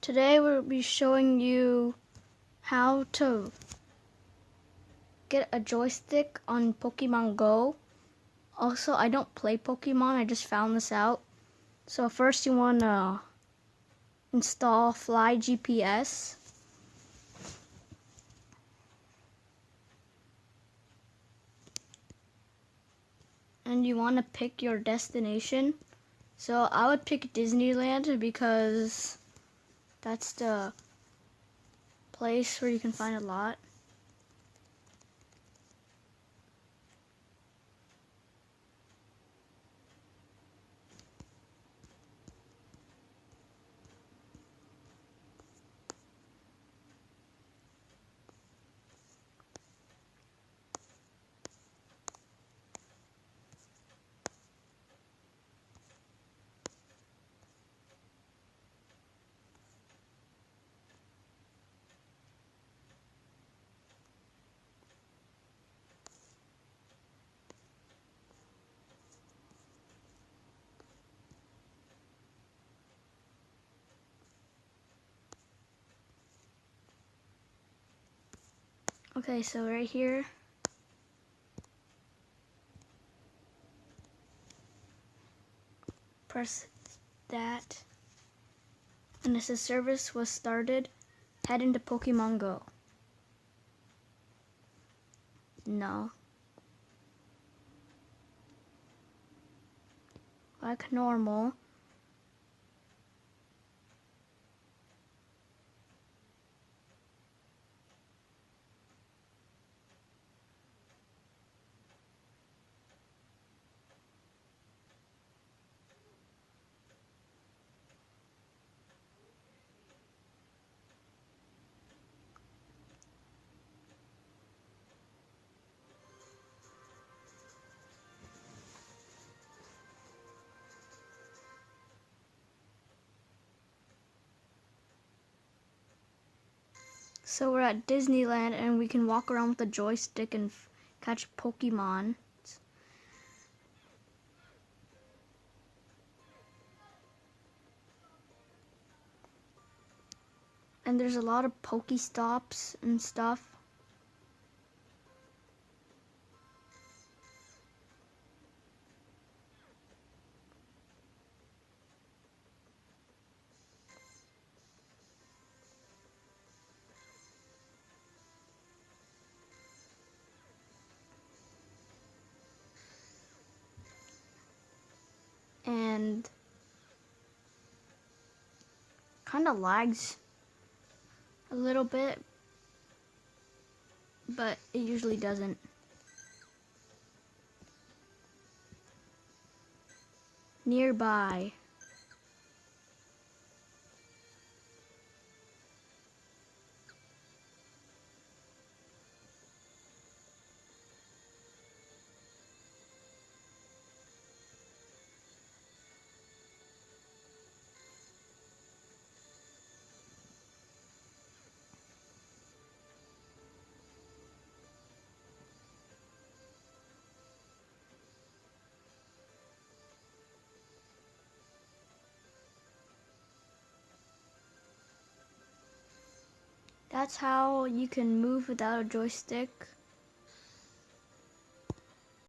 Today we'll be showing you how to get a joystick on Pokemon Go. Also, I don't play Pokemon, I just found this out. So first you want to install Fly GPS. And you want to pick your destination. So I would pick Disneyland because that's the place where you can find a lot. Okay, so right here, press that, and it says service was started. Head into Pokemon Go. No. Like normal. So we're at Disneyland and we can walk around with a joystick and catch Pokemon. And there's a lot of Pokestops and stuff. And kind of lags a little bit, but it usually doesn't. Nearby. That's how you can move without a joystick.